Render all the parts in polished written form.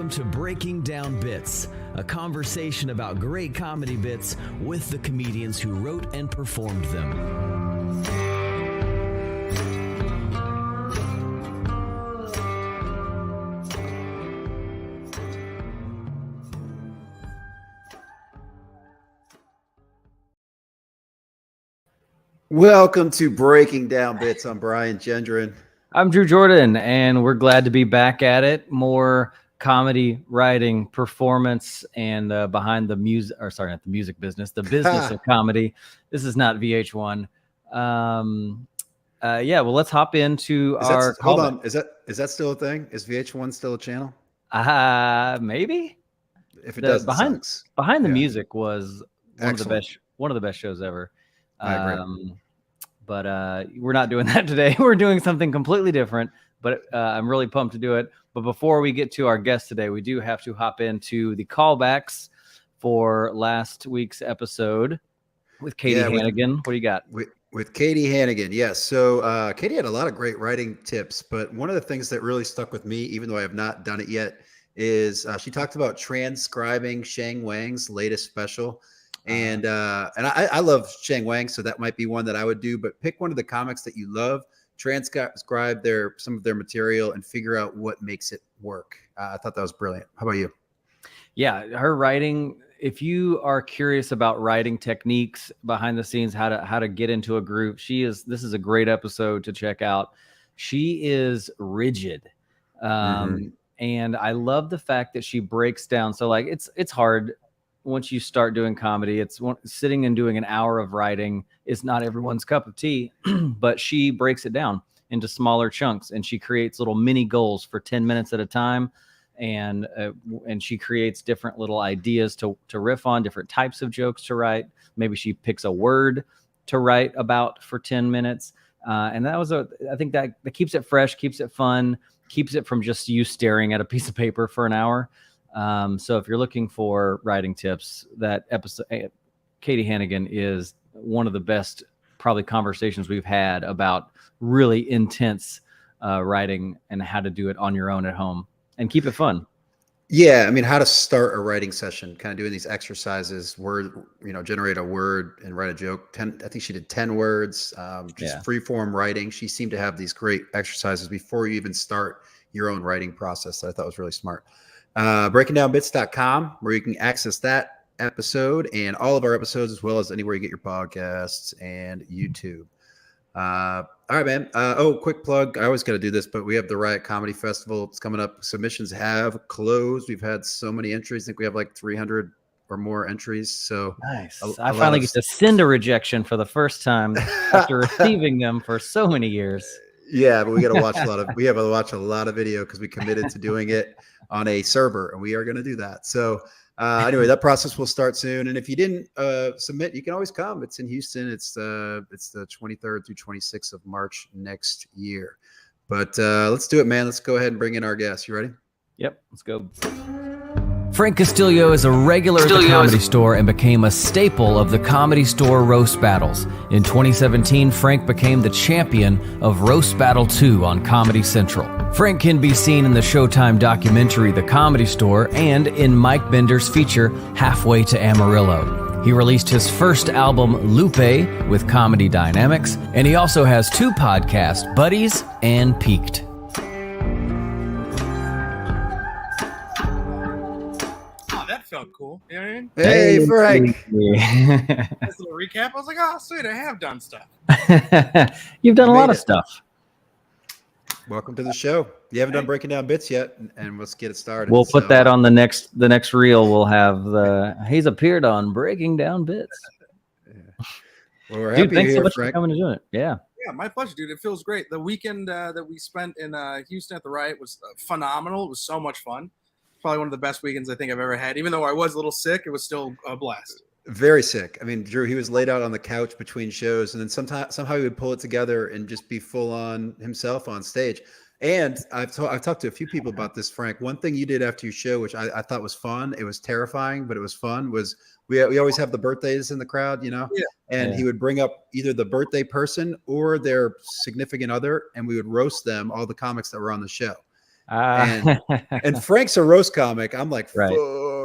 Welcome to Breaking Down Bits, a conversation about great comedy bits with the comedians who wrote and performed them. Welcome to Breaking Down Bits. I'm Brian Gendron. I'm Drew Jordan, and we're glad to be back at it. More comedy writing, performance, and behind the music, or sorry, not the music business, the business of comedy. This is not VH1. Yeah, well, let's hop into our. Hold on, is that still a thing? Is VH1 still a channel? Maybe. If it doesn't, behind the music was one Excellent. of the best shows ever. I agree. But we're not doing that today. We're doing something completely different, but I'm really pumped to do it. But before we get to our guest today, we do have to hop into the callbacks for last week's episode with Katie Hannigan. What do you got? With Katie Hannigan, yes. So Katie had a lot of great writing tips, but one of the things that really stuck with me, even though I have not done it yet, is she talked about transcribing Shang Wang's latest special. And I love Shang Wang, so that might be one that I would do. But pick one of the comics that you love, transcribe some of their material, and figure out what makes it work. I thought that was brilliant. How about you? Yeah, her writing. If you are curious about writing techniques behind the scenes, how to get into a group, this is a great episode to check out. She is rigid, and I love the fact that she breaks down. So like it's hard. Once you start doing comedy, sitting and doing an hour of writing is not everyone's cup of tea, but she breaks it down into smaller chunks, and she creates little mini goals for 10 minutes at a time. And she creates different little ideas to riff on, different types of jokes to write. Maybe she picks a word to write about for 10 minutes. And I think that keeps it fresh, keeps it fun, keeps it from just you staring at a piece of paper for an hour. So if you're looking for writing tips, that episode, Katie Hannigan is one of the best probably conversations we've had about really intense writing and how to do it on your own at home and keep it fun. Yeah, I mean, how to start a writing session, kind of doing these exercises, generate a word and write a joke. I think she did 10 words, free form writing. She seemed to have these great exercises before you even start your own writing process that I thought was really smart. breakingdownbits.com, where you can access that episode and all of our episodes, as well as anywhere you get your podcasts and YouTube. All right, man. Quick plug. I always got to do this, but we have the Riot Comedy Festival. It's coming up. Submissions have closed. We've had so many entries. I think we have like 300 or more entries. So nice. I finally get to send a rejection for the first time after receiving them for so many years. Yeah, but we got to watch we have to watch a lot of video because we committed to doing it on a server, and we are going to do that. So anyway, that process will start soon. And if you didn't submit, you can always come. It's in Houston. It's the 23rd through 26th of March next year. But let's do it, man. Let's go ahead and bring in our guest. You ready? Yep, let's go. Frank Castillo is a regular at the Comedy Store and became a staple of the Comedy Store roast battles. In 2017, Frank became the champion of Roast Battle 2 on Comedy Central. Frank can be seen in the Showtime documentary The Comedy Store and in Mike Bender's feature Halfway to Amarillo. He released his first album, Lupe, with Comedy Dynamics, and he also has 2 podcasts, Buddies and Peaked. Felt cool. You know what I mean? Hey, Frank. This little recap. I was like, oh, sweet, I have done stuff. You've done a lot of stuff. Welcome to the show. You haven't done Breaking Down Bits yet, and let's get it started. We'll put that on the next reel. We'll have he's appeared on Breaking Down Bits. Well, we're happy thanks here, so much Frank. for coming to do it. Yeah, my pleasure, dude. It feels great. The weekend that we spent in Houston at the Riot was phenomenal. It was so much fun. Probably one of the best weekends I think I've ever had. Even though I was a little sick, it was still a blast. Very sick. I mean, Drew, he was laid out on the couch between shows, and then somehow he would pull it together and just be full on himself on stage. And I've talked to a few people about this, Frank. One thing you did after your show, which I thought was fun, it was terrifying, but it was fun, was we always have the birthdays in the crowd, you know? Yeah. And he would bring up either the birthday person or their significant other, and we would roast them, all the comics that were on the show. And Frank's a roast comic. I'm like, Right.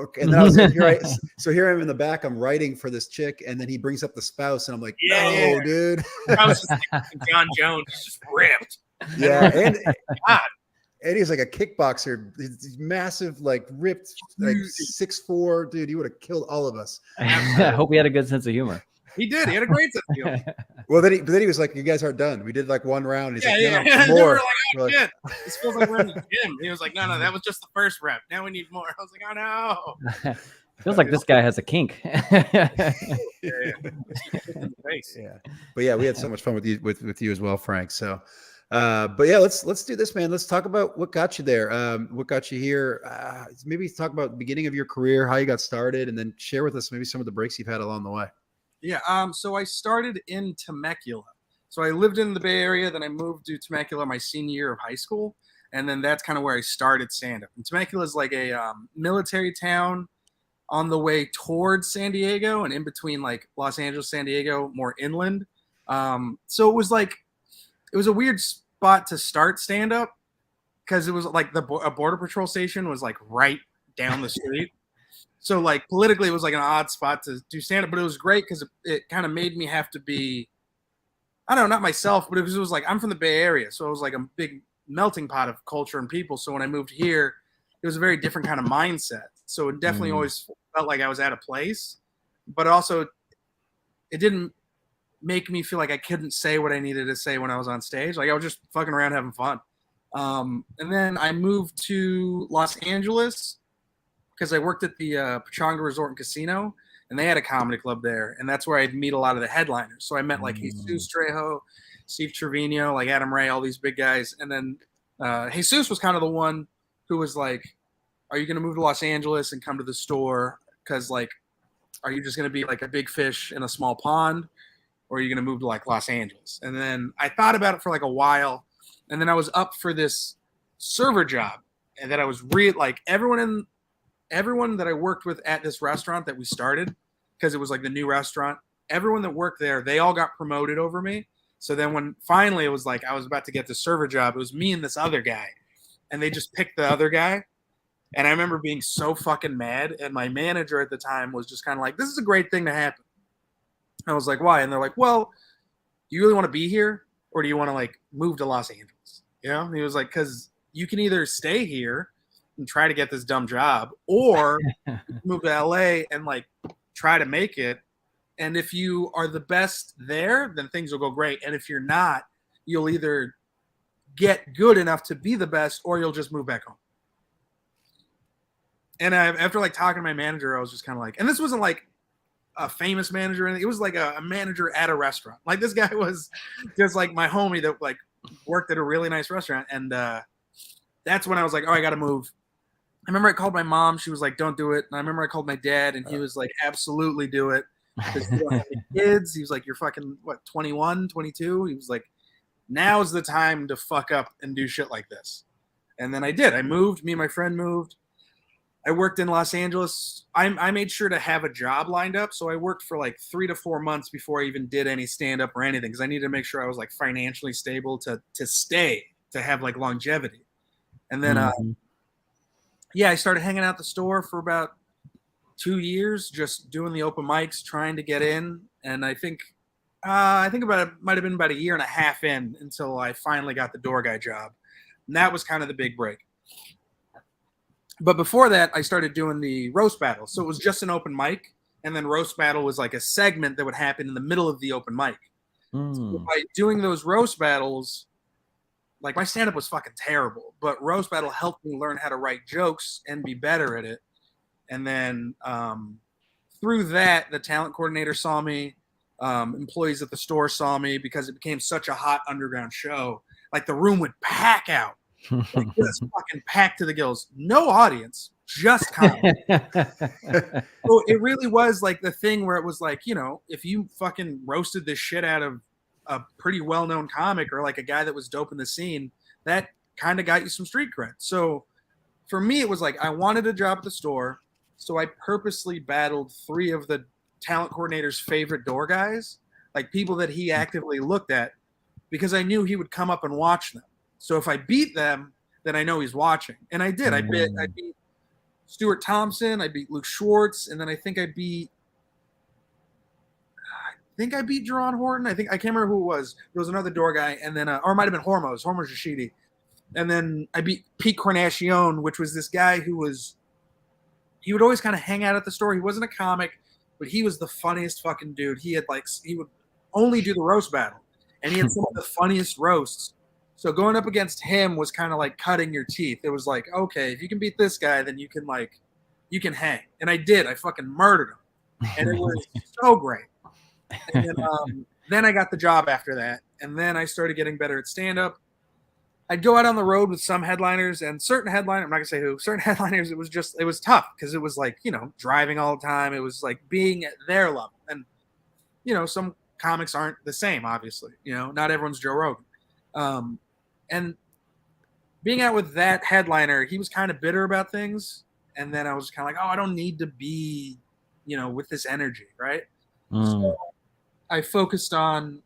fuck. And then I was like, here I am in the back. I'm writing for this chick, and then he brings up the spouse, and I'm like, no, dude. I was just like John Jones, just ripped. Yeah, and God. Eddie's like a kickboxer. He's massive, like ripped, like 6'4". Dude, he would have killed all of us. I hope he had a good sense of humor. He did. He had a great sense of humor. Well, then he was like, "You guys aren't done. We did like one round." He's like, yeah. "No, They more." were like, oh, shit. This feels like we're in the gym. He was like, no, that was just the first rep. Now we need more. I was like, oh no. Feels like this guy has a kink. Yeah. But yeah, we had so much fun with you as well, Frank. So, but yeah, let's do this, man. Let's talk about what got you there. What got you here? Maybe talk about the beginning of your career, how you got started, and then share with us maybe some of the breaks you've had along the way. Yeah. So I started in Temecula. So I lived in the Bay Area, then I moved to Temecula my senior year of high school, and then that's kind of where I started stand-up. And Temecula is like a military town on the way towards San Diego, and in between like Los Angeles, San Diego, more inland. So it was a weird spot to start stand-up because it was like a border patrol station was like right down the street. So like politically it was like an odd spot to do stand-up, but it was great because it kind of made me have to be, I don't know, not myself, but it was like, I'm from the Bay Area. So it was like a big melting pot of culture and people. So when I moved here, it was a very different kind of mindset. So it definitely always felt like I was at a place, but also it didn't make me feel like I couldn't say what I needed to say when I was on stage. Like I was just fucking around having fun. And then I moved to Los Angeles because I worked at the Pechanga Resort and Casino, and they had a comedy club there, and that's where I'd meet a lot of the headliners. So I met like Jesus Trejo, Steve Trevino, like Adam Ray, all these big guys. And then Jesus was kind of the one who was like, are you going to move to Los Angeles and come to the store? Because like, are you just going to be like a big fish in a small pond, or are you going to move to like Los Angeles? And then I thought about it for like a while, and then I was up for this server job, and that I was like everyone that I worked with at this restaurant that we started, because it was like the new restaurant, everyone that worked there, they all got promoted over me. So then when finally it was like I was about to get the server job, it was me and this other guy, and they just picked the other guy. And I remember being so fucking mad, and my manager at the time was just kind of like, this is a great thing to happen. I was like, why? And they're like, well, do you really want to be here, or do you want to like move to Los Angeles? You know? And he was like, because you can either stay here and try to get this dumb job, or move to LA and like try to make it. And if you are the best there, then things will go great. And if you're not, you'll either get good enough to be the best, or you'll just move back home. And after like talking to my manager, I was just kind of like, and this wasn't like a famous manager, and it was like a manager at a restaurant. Like this guy was just like my homie that like worked at a really nice restaurant. And that's when I was like, oh, I got to move. I remember I called my mom. She was like, don't do it. And I remember I called my dad, and he was like, absolutely do it. Because you don't have any kids. He was like, you're fucking, what, 21, 22? He was like, now's the time to fuck up and do shit like this. And then I did. I moved. Me and my friend moved. I worked in Los Angeles. I made sure to have a job lined up. So I worked for like 3 to 4 months before I even did any stand-up or anything, because I needed to make sure I was like financially stable to stay, to have like longevity. And then I started hanging out at the store for about 2 years, just doing the open mics, trying to get in. And I think might have been about a year and a half in until I finally got the door guy job. And that was kind of the big break. But before that, I started doing the roast battle. So it was just an open mic, and then roast battle was like a segment that would happen in the middle of the open mic. So by doing those roast battles, like my stand-up was fucking terrible, but roast battle helped me learn how to write jokes and be better at it. And then through that, the talent coordinator saw me, employees at the store saw me, because it became such a hot underground show. Like the room would pack out, like just fucking packed to the gills. No audience, just comedy. So it really was like the thing where it was like, you know, if you fucking roasted this shit out of a pretty well-known comic, or like a guy that was dope in the scene, that kind of got you some street cred. So for me, it was like, I wanted a job at the store. So I purposely battled 3 of the talent coordinator's favorite door guys, like people that he actively looked at, because I knew he would come up and watch them. So if I beat them, that I know he's watching. And I did. I beat Stuart Thompson, I beat Luke Schwartz, and then I think I beat Jerron Horton. I can't remember who it was. There was another door guy, and then or it might have been Hormoz Rashidi. And then I beat Pete Cornacione, which was this guy he would always kind of hang out at the store. He wasn't a comic, but he was the funniest fucking dude. He would only do the roast battle, and he had some of the funniest roasts. So going up against him was kind of like cutting your teeth. It was like, okay, if you can beat this guy, then you can hang. And I did. I fucking murdered him, and it was so great. And then I got the job after that, and then I started getting better at stand-up. I'd go out on the road with some headliners, and certain headliners, I'm not gonna say who, certain headliners, it was tough because it was like, driving all the time. It was like being at their level. And, some comics aren't the same, obviously. Not everyone's Joe Rogan. And being out with that headliner, he was kind of bitter about things. And then I was kind of like, oh, I don't need to be, with this energy, right? So I focused on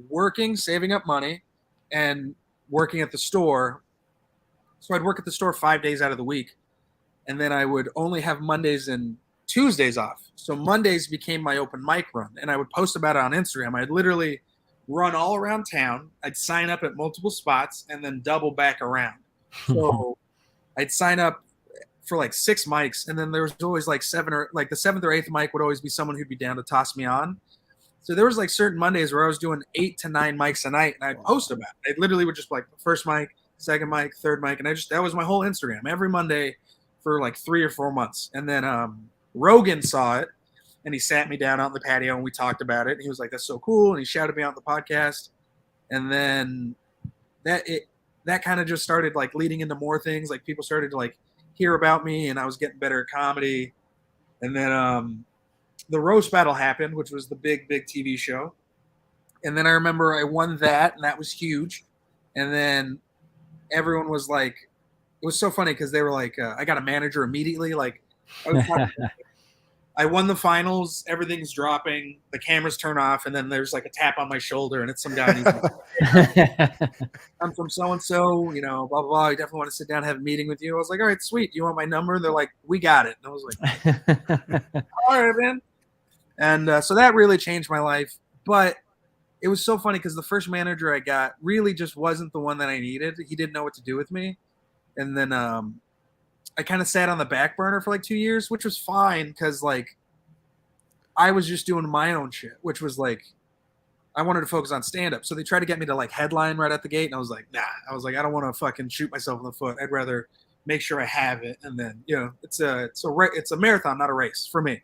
working, saving up money, and working at the store. So I'd work at the store 5 days out of the week, and then I would only have Mondays and Tuesdays off. So Mondays became my open mic run, and I would post about it on Instagram. I'd literally run all around town. I'd sign up at multiple spots and then double back around. So I'd sign up for like 6 mics, and then there was always like the 7th or 8th mic would always be someone who'd be down to toss me on. So there was like certain Mondays where I was doing 8 to 9 mics a night, and I'd post about it. I literally would just like the first mic, second mic, third mic, and that was my whole Instagram every Monday for like 3 or 4 months. And then Rogan saw it, and he sat me down out in the patio, and we talked about it. And he was like, "That's so cool," and he shouted me out in the podcast. And then that kind of just started like leading into more things. Like people started to like hear about me, and I was getting better at comedy. And then the roast battle happened, which was the big TV show. And then I remember I won that, and that was huge. And then everyone was like, it was so funny because they were like, I got a manager immediately. Like, I won the finals, everything's dropping, the cameras turn off, and then there's like a tap on my shoulder, and it's some guy. And he's like, I'm from so-and-so, blah, blah, blah. I definitely want to sit down and have a meeting with you. I was like, all right, sweet. You want my number? They're like, we got it. And I was like, all right, man. And so that really changed my life. But it was so funny because the first manager I got really just wasn't the one that I needed. He didn't know what to do with me. And then I kind of sat on the back burner for like 2 years, which was fine because like I was just doing my own shit, which was like I wanted to focus on stand-up. So they tried to get me to like headline right at the gate, and I was like, nah. I was like, I don't want to fucking shoot myself in the foot. I'd rather make sure I have it, and then it's a marathon, not a race for me.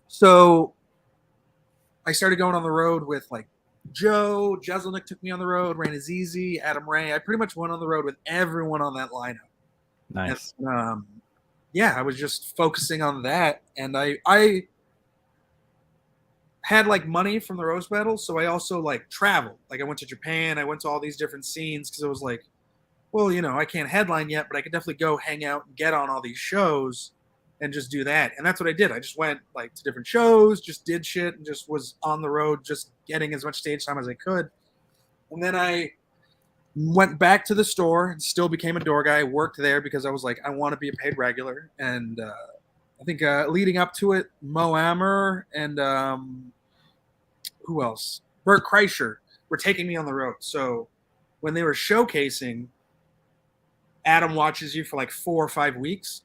So I started going on the road with like Joe Jeselnik took me on the road, Ran Azizi, Adam Ray. I pretty much went on the road with everyone on that lineup. Nice. And, I was just focusing on that, and I had like money from the roast battle, so I also like traveled. Like I went to Japan, I went to all these different scenes because it was like, well, I can't headline yet, but I could definitely go hang out and get on all these shows and just do that. And that's what I did. I just went like to different shows, just did shit, and just was on the road, just getting as much stage time as I could. And then I went back to the store and still became a door guy, worked there because I was like, I want to be a paid regular. And I think leading up to it, Mo Amer and who else? Bert Kreischer were taking me on the road. So when they were showcasing, Adam watches you for like 4 or 5 weeks.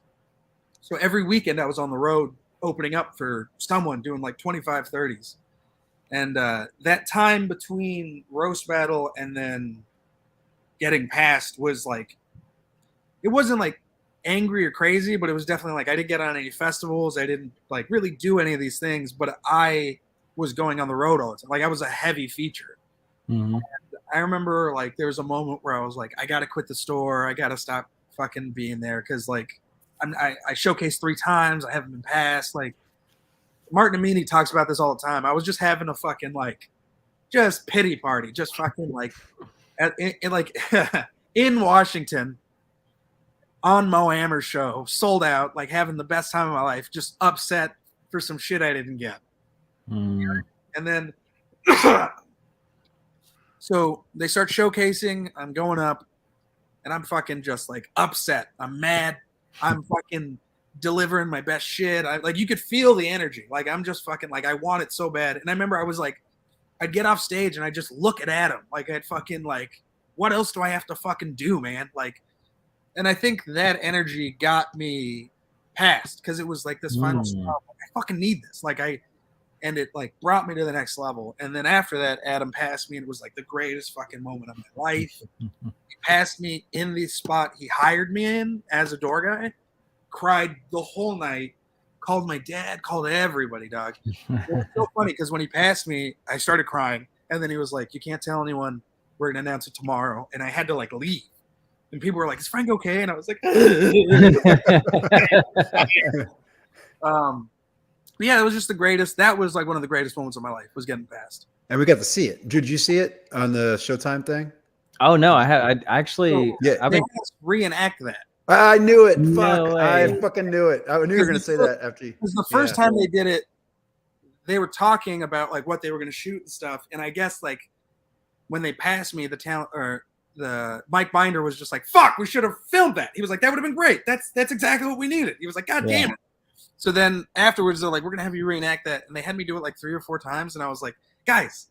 So every weekend I was on the road opening up for someone doing like 25, 30s. And that time between roast battle and then getting past was like, it wasn't like angry or crazy, but it was definitely like I didn't get on any festivals. I didn't like really do any of these things, but I was going on the road all the time. Like I was a heavy feature. Mm-hmm. I remember like there was a moment where I was like, I got to quit the store. I got to stop fucking being there because like I showcased 3 times. I haven't been passed. Like Martin Amini talks about this all the time. I was just having a fucking like just pity party, just fucking like in Washington on Mo Amer's show, sold out, like having the best time of my life, just upset for some shit I didn't get. And then so they start showcasing. I'm going up. and I'm fucking just like upset. I'm mad. I'm fucking delivering my best shit. Like you could feel the energy. Like I'm just fucking like I want it so bad. And I remember I was like, I'd get off stage and I just look at Adam. Like I'd fucking like, what else do I have to fucking do, man? Like, and I think that energy got me past because it was like this final stop. Like, I fucking need this. And it like brought me to the next level. And then after that, Adam passed me and it was like the greatest fucking moment of my life. He passed me in the spot he hired me in as a door guy, cried the whole night, called my dad, called everybody, dog. It was so funny because when he passed me, I started crying. And then he was like, you can't tell anyone, we're going to announce it tomorrow. And I had to like leave. And people were like, is Frank okay? And I was like, yeah, it was just the greatest. That was like one of the greatest moments of my life was getting past. And we got to see it. Did you see it on the Showtime thing? Oh no, I actually They reenact that. I knew it. No Fuck. way. I fucking knew it. I knew you were going to say that after you. Because the first time they did it, they were talking about like what they were going to shoot and stuff. And I guess like when they passed me, the talent or the Mike Binder was just like, fuck, we should have filmed that. He was like, that would have been great. That's exactly what we needed. He was like, God damn it. So then afterwards, they're like, we're going to have you reenact that. And they had me do it like 3 or 4 times. And I was like, guys,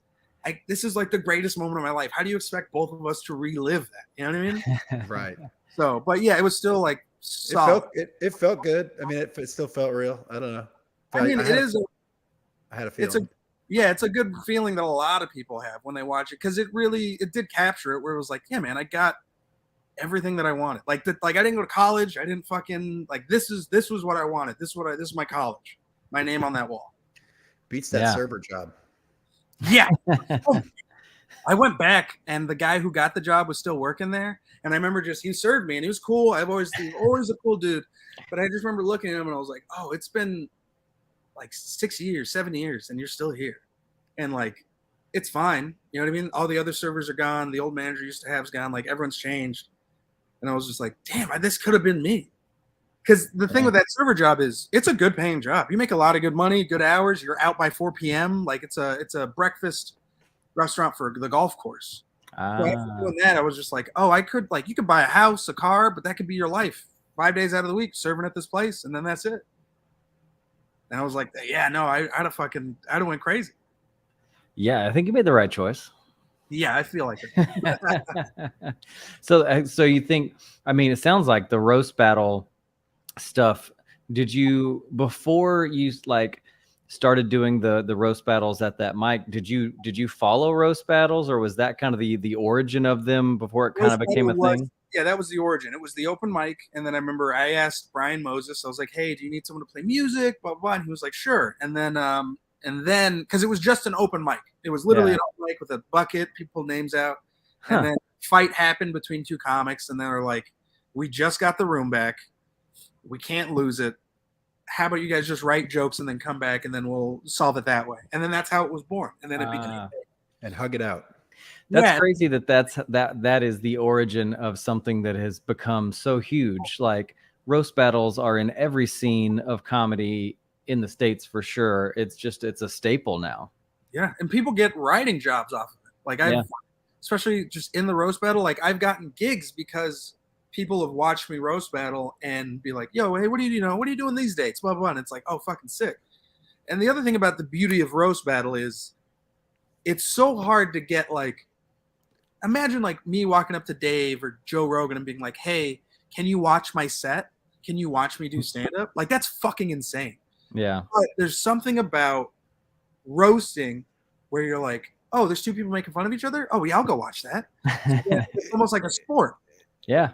this is like the greatest moment of my life. How do you expect both of us to relive that? You know what I mean? Right. So, but yeah, it was still like solid. It felt good. I mean, it still felt real. I don't know. I mean, I had a feeling. It's a good feeling that a lot of people have when they watch it because it did capture it where it was like, yeah, man, I got everything that I wanted. Like I didn't go to college. I didn't fucking like this was what I wanted. This is my college. My name on that wall. Beats that server job. Yeah. I went back and the guy who got the job was still working there. And I remember he served me and he was cool. He's always a cool dude. But I just remember looking at him and I was like, oh, it's been like 6 years, 7 years, and you're still here. And like, it's fine. You know what I mean? All the other servers are gone. The old manager used to have is gone. Like everyone's changed. And I was just like, damn, this could have been me. Because the thing with that server job is it's a good paying job. You make a lot of good money, good hours. You're out by 4 p.m. Like it's a breakfast restaurant for the golf course. So after doing that, I was just like, oh, I could like you could buy a house, a car, but that could be your life 5 days out of the week serving at this place, and then that's it. And I was like, yeah, no, I'd have went crazy. Yeah, I think you made the right choice. Yeah, I feel like it. So you think? I mean, it sounds like the roast battle stuff. Did you before you like started doing the roast battles at that mic? Did you follow roast battles, or was that kind of the origin of them before it kind of became a thing? Yeah, that was the origin. It was the open mic, and then I remember I asked Brian Moses. I was like, "Hey, do you need someone to play music?" Blah blah. Blah. And he was like, "Sure." And then because it was just an open mic, it was literally an open mic with a bucket, people names out, and then fight happened between 2 comics, and they were like, "We just got the room back, we can't lose it. How about you guys just write jokes and then come back, and then we'll solve it that way." And then that's how it was born, and then it became and hug it out. That's crazy that is the origin of something that has become so huge. Like roast battles are in every scene of comedy in the States for sure. It's a staple now. Yeah, and people get writing jobs off of it. Like especially just in the roast battle, like I've gotten gigs because people have watched me roast battle and be like, yo, hey, what are you doing these dates? Blah, blah, blah. And it's like, oh, fucking sick. And the other thing about the beauty of roast battle is it's so hard to get like, imagine like me walking up to Dave or Joe Rogan and being like, hey, can you watch my set? Can you watch me do stand-up? Like that's fucking insane. Yeah. But there's something about roasting where you're like, oh, there's 2 people making fun of each other? Oh, yeah, I'll go watch that. It's almost like a sport. Yeah.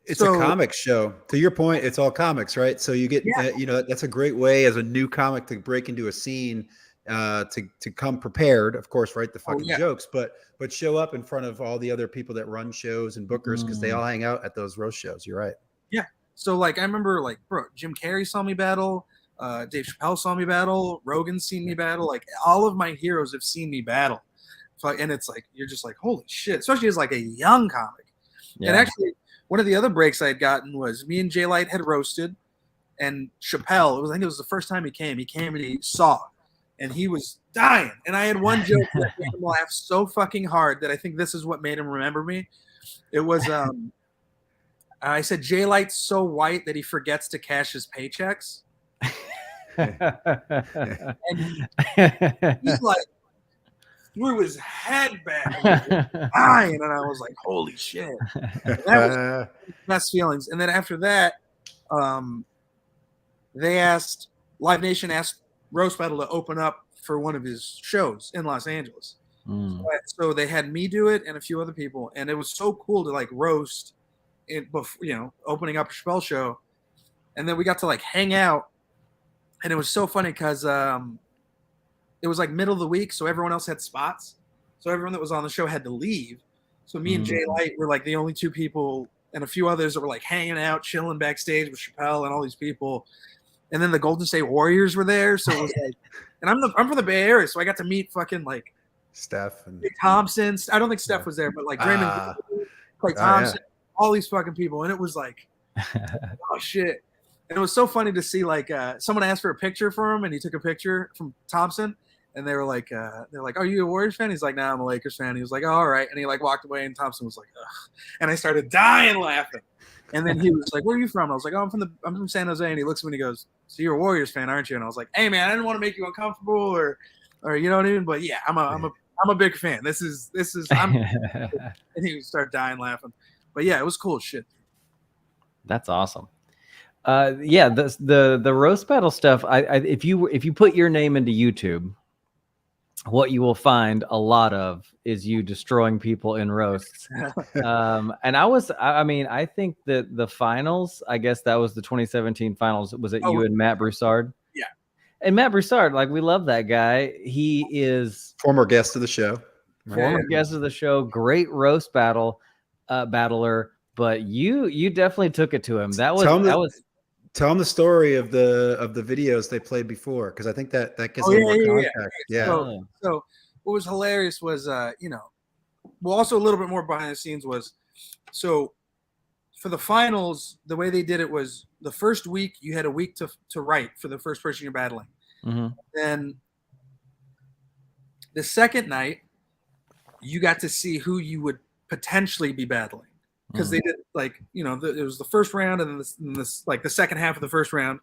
It's a comic show. To your point, it's all comics, right? So you get, that's a great way as a new comic to break into a scene, to come prepared, of course, write the fucking jokes, but show up in front of all the other people that run shows and bookers because they all hang out at those roast shows. You're right. Yeah. So like I remember like, bro, Jim Carrey saw me battle. Dave Chappelle saw me battle. Rogan's seen me battle. Like all of my heroes have seen me battle. And it's like you're just like, holy shit, especially as like a young comic. Yeah. And actually, one of the other breaks I had gotten was me and Jay Light had roasted, and Chappelle. I think it was the first time he came. He came and he saw, and he was dying. And I had one joke that made him laugh so fucking hard that I think this is what made him remember me. It was I said Jay Light's so white that he forgets to cash his paychecks. And he like threw his head back and was dying, and I was like, "Holy shit!" And that was the best feelings. And then after that, Live Nation asked Roast Battle to open up for one of his shows in Los Angeles. So they had me do it and a few other people, and it was so cool to like roast it before, opening up a Chappelle show, and then we got to like hang out, and it was so funny because it was like middle of the week, so everyone else had spots. So everyone that was on the show had to leave. So me and Jay Light were like the only two people, and a few others that were like hanging out, chilling backstage with Chappelle and all these people. And then the Golden State Warriors were there, so it was like, and I'm from the Bay Area, so I got to meet fucking like Steph and Thompson. I don't think Steph was there, but like Draymond, Clay Thompson, all these fucking people, and it was like, oh shit. And it was so funny to see like someone asked for a picture for him, and he took a picture from Thompson. And they were like, "Are you a Warriors fan?" He's like, "Nah, I'm a Lakers fan." He was like, oh, "All right," and he like walked away, and Thompson was like, "Ugh," and I started dying laughing. And then he was like, "Where are you from?" I was like, "Oh, I'm from San Jose." And he looks at me and he goes, "So you're a Warriors fan, aren't you?" And I was like, "Hey, man, I didn't want to make you uncomfortable, or you know what I mean? But yeah, I'm a big fan. This is and he would start dying laughing. But yeah, it was cool as shit. That's awesome. Yeah, the roast battle stuff. If you put your name into YouTube, what you will find a lot of is you destroying people in roasts. And I think that the finals, I guess that was the 2017 finals. Was it you and Matt Broussard? Yeah. And Matt Broussard, like, we love that guy. He is former guest of the show. Guest of the show. Great roast battler. But you definitely took it to him. Tell them the story of the videos they played before, because I think that gives them more context. Yeah. So what was hilarious was also a little bit more behind the scenes was, so for the finals, the way they did it was the first week you had a week to write for the first person you're battling. Then the second night you got to see who you would potentially be battling. Because they did it was the first round, and then this like the second half of the first round,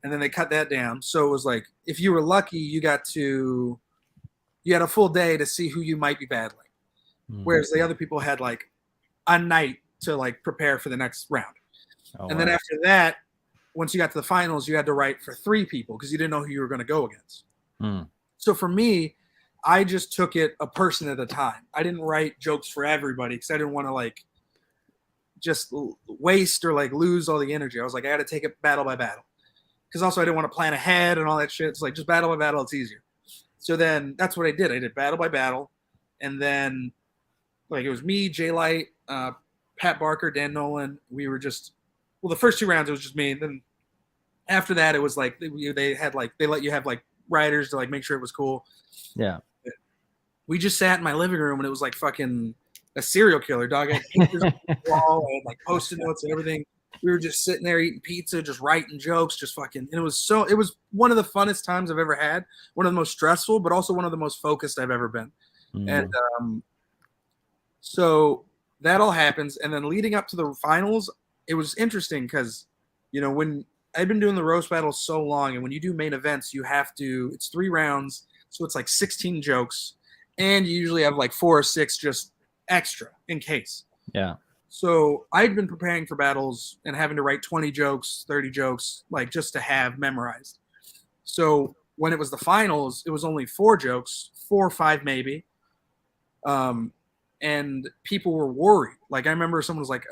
and then they cut that down. So it was like, if you were lucky, you had a full day to see who you might be battling, whereas the other people had like a night to like prepare for the next round. Then after that, once you got to the finals, you had to write for 3 people because you didn't know who you were going to go against. So for me, I just took it a person at a time. I didn't write jokes for everybody because I didn't want to like just waste or like lose all the energy. I was like, I got to take it battle by battle, because also I didn't want to plan ahead and all that shit. It's like, just battle by battle, it's easier. So then that's what I did. I did battle by battle, and then like it was me, Jay Light, Pat Barker, Dan Nolan. We were just, the first 2 rounds it was just me, and then after that it was like they had like, they let you have like writers to like make sure it was cool. Yeah. We just sat in my living room, and it was like fucking a serial killer, dog. I had pictures on the wall, I had like post-it notes and everything. We were just sitting there eating pizza, just writing jokes, just fucking. And it was one of the funnest times I've ever had. One of the most stressful, but also one of the most focused I've ever been. And so that all happens, and then leading up to the finals, it was interesting because, when I've been doing the roast battle so long, and when you do main events, it's 3 rounds, so it's like 16 jokes, and you usually have like 4 or 6 just extra in case. Yeah. So I'd been preparing for battles and having to write 20 jokes, 30 jokes, like just to have memorized. So when it was the finals, it was only 4 jokes, 4 or 5 maybe. And people were worried. Like, I remember someone was like,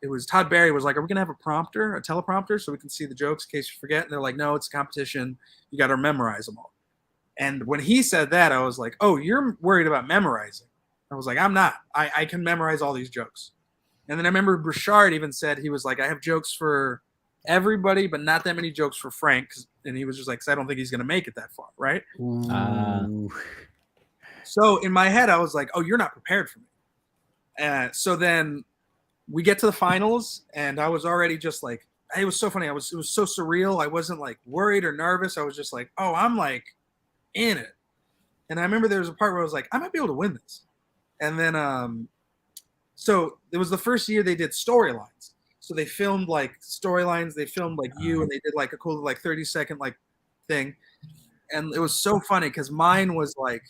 it was Todd Barry was like, "Are we gonna have a teleprompter, so we can see the jokes in case you forget?" And they're like, "No, it's a competition. You got to memorize them all." And when he said that, I was like, "Oh, you're worried about memorizing." I was like, "I'm not. I can memorize all these jokes." And then I remember Broussard even said, he was like, "I have jokes for everybody, but not that many jokes for Frank." And he was just like, "'Cause I don't think he's going to make it that far." Right. So in my head, I was like, "Oh, you're not prepared for me." So then we get to the finals, and I was already just like, it was so funny. It was so surreal. I wasn't like worried or nervous. I was just like, "Oh, I'm like in it." And I remember there was a part where I was like, I might be able to win this. And then, so it was the first year they did storylines. So they filmed like storylines. They filmed like you, and they did like a cool like 30-second like thing. And it was so funny because mine was like,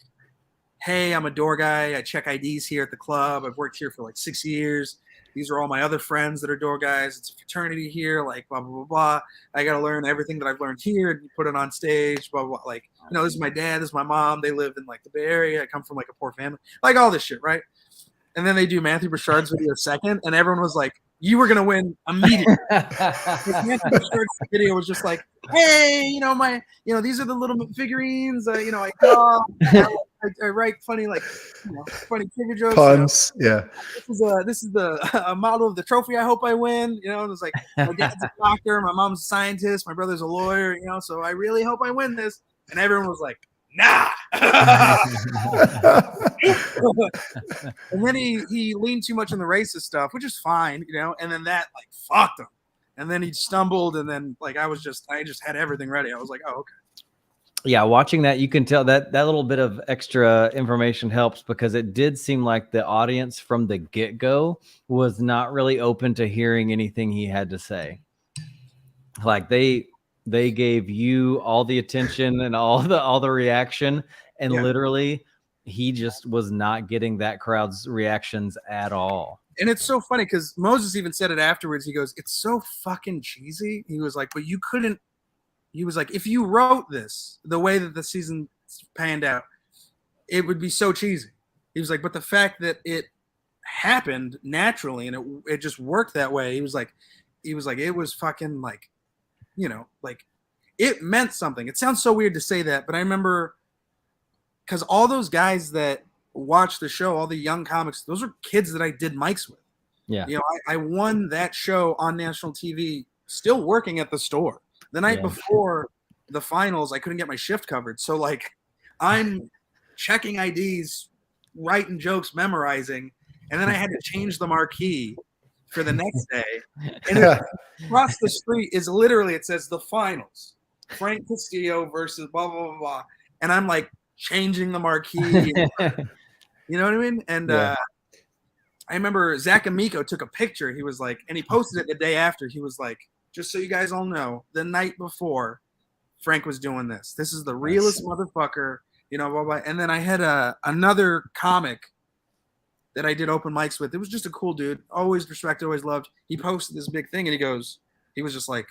hey, I'm a door guy. I check IDs here at the club. I've worked here for like 6 years. These are all my other friends that are door guys. It's a fraternity here, like blah, blah, blah, blah. I got to learn everything that I've learned here and put it on stage, blah, blah, blah. Like, this is my dad, this is my mom. They live in like the Bay Area. I come from like a poor family, like all this shit, right? And then they do Matthew Bouchard's video second, and everyone was like, you were going to win immediately. Matthew Bouchard's video was just like, hey, these are the little figurines. I draw. I write funny, like, funny trivia jokes. Puns, yeah. This is a model of the trophy I hope I win. It was like, my dad's a doctor, my mom's a scientist, my brother's a lawyer, so I really hope I win this. And everyone was like, nah. And then he leaned too much on the racist stuff, which is fine, and then that like fucked him. And then he stumbled, and then like I just had everything ready. I was like, oh, okay. Yeah, watching that, you can tell that little bit of extra information helps, because it did seem like the audience from the get-go was not really open to hearing anything he had to say. Like they gave you all the attention and all the reaction, and literally he just was not getting that crowd's reactions at all. And it's so funny because Moses even said it afterwards. He goes, it's so fucking cheesy. He was like, but you couldn't. He was like, if you wrote this the way that the season panned out, it would be so cheesy. He was like, but the fact that it happened naturally and it just worked that way. He was like, it was fucking like, like it meant something. It sounds so weird to say that, but I remember because all those guys that watched the show, all the young comics, those are kids that I did mics with. Yeah. I won that show on national TV, still working at the store. The night before the finals, I couldn't get my shift covered. So, like, I'm checking IDs, writing jokes, memorizing, and then I had to change the marquee for the next day. And across the street is literally, it says the finals. Frank Castillo versus blah, blah, blah, blah. And I'm, like, changing the marquee. You know what I mean? And I remember Zach Amico took a picture. He was like, and he posted it the day after. He was like, just so you guys all know, the night before, Frank was doing this. This is the realest motherfucker, blah, blah. And then I had another comic that I did open mics with. It was just a cool dude. Always respected, always loved. He posted this big thing, and he was like,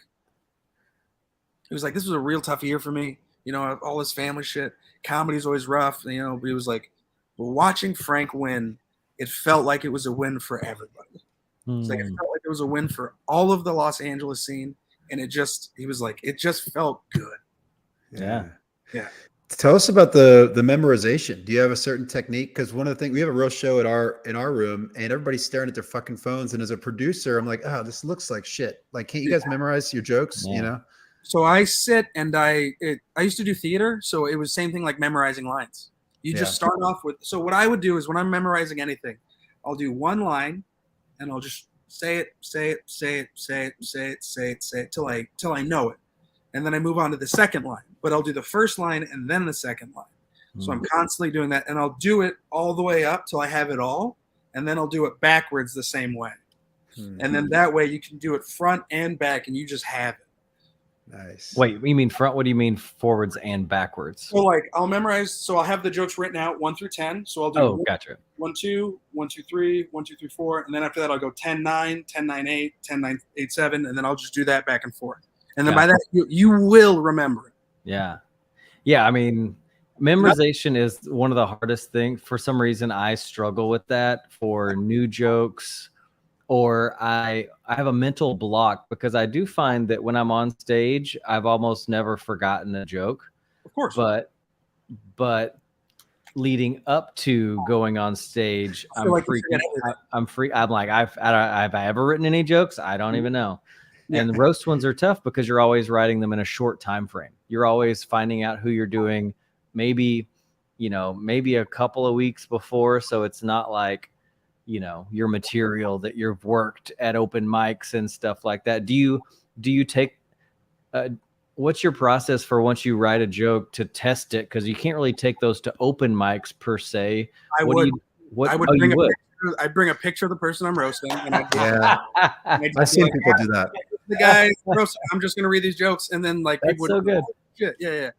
this was a real tough year for me. All this family shit. Comedy's always rough. But he was like, but watching Frank win, it felt like it was a win for everybody. It's like it felt like it was a win for all of the Los Angeles scene, and it just felt good. Yeah. Tell us about the memorization. Do you have a certain technique? Because one of the things, we have a real show in our room, and everybody's staring at their fucking phones. And as a producer, I'm like, oh, this looks like shit. Like, can't you guys memorize your jokes? Yeah. So I sit and I used to do theater, so it was same thing like memorizing lines. You just start off with. So what I would do is when I'm memorizing anything, I'll do one line. And I'll just say it till I know it. And then I move on to the second line. But I'll do the first line and then the second line. So I'm constantly doing that. And I'll do it all the way up till I have it all. And then I'll do it backwards the same way. And then that way you can do it front and back and you just have it. Nice. Wait, you mean front? What do you mean forwards and backwards? So like I'll memorize. So I'll have the jokes written out 1 through 10. So I'll do gotcha. 1, 2, 1, 2, 3, 1, 2, 3, 4, and then after that I'll go 10, 9, 10, 9, 8, 10, 9, 8, 7, and then I'll just do that back and forth. And then by that you will remember it. Yeah. I mean, memorization is one of the hardest things. For some reason, I struggle with that for new jokes. Or I have a mental block because I do find that when I'm on stage, I've almost never forgotten a joke. Of course. But leading up to going on stage, I'm free. I'm like, have I ever written any jokes? I don't even know. And the roast ones are tough because you're always writing them in a short time frame. You're always finding out who you're doing, maybe a couple of weeks before. So it's not like, your material that you've worked at open mics and stuff like that. Do you take, what's your process for once you write a joke to test it? Cause you can't really take those to open mics per se. I would bring a picture. I'd bring a picture of the person I'm roasting. And I've seen people do that. The guy roasting, I'm just gonna read these jokes, and then like That's people so would, good. oh, shit, yeah.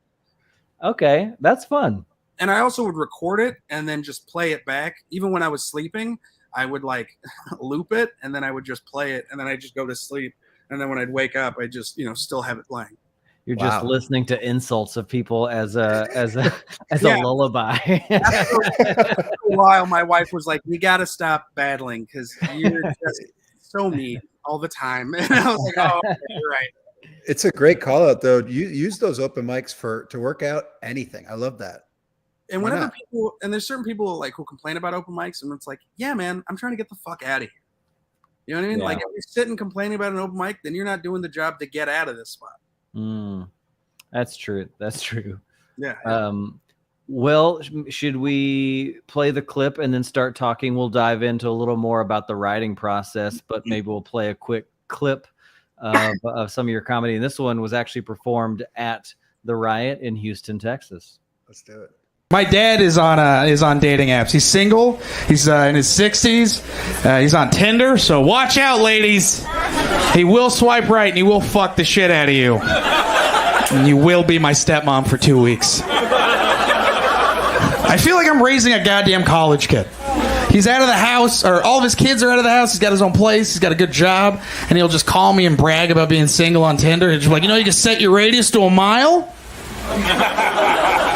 Okay, that's fun. And I also would record it and then just play it back. Even when I was sleeping, I would like loop it, and then I would just play it, and then I just go to sleep. And then when I'd wake up, I just still have it playing. You're just listening to insults of people as a lullaby. After a while, my wife was like, "You got to stop battling because you're just so mean all the time." And I was like, "Oh, okay, you're right." It's a great call out though. You use those open mics to work out anything. I love that. And whenever people, and there's certain people like who complain about open mics, and it's like, yeah, man, I'm trying to get the fuck out of here. You know what I mean? Yeah. Like if you're sitting complaining about an open mic, then you're not doing the job to get out of this spot. That's true. That's true. Yeah. Well, should we play the clip and then start talking? We'll dive into a little more about the writing process, but maybe we'll play a quick clip of some of your comedy. And this one was actually performed at the Riot in Houston, Texas. Let's do it. My dad is on dating apps. He's single. He's in his 60s. He's on Tinder, so watch out, ladies. He will swipe right and he will fuck the shit out of you. And you will be my stepmom for 2 weeks. I feel like I'm raising a goddamn college kid. He's out of the house, or all of his kids are out of the house. He's got his own place. He's got a good job. And he'll just call me and brag about being single on Tinder. He's like, you can set your radius to a mile?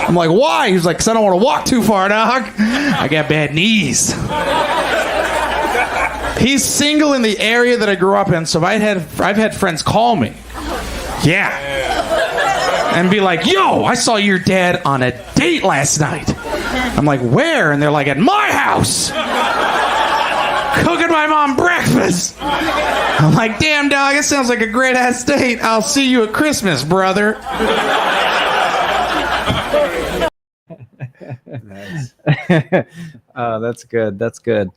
I'm like, why? He's like, because I don't want to walk too far, dog. I got bad knees. He's single in the area that I grew up in, so I've had friends call me. Yeah. And be like, yo, I saw your dad on a date last night. I'm like, where? And they're like, at my house. Cooking my mom breakfast. I'm like, damn, dog, it sounds like a great-ass date. I'll see you at Christmas, brother. Nice. Oh, that's good. That's good.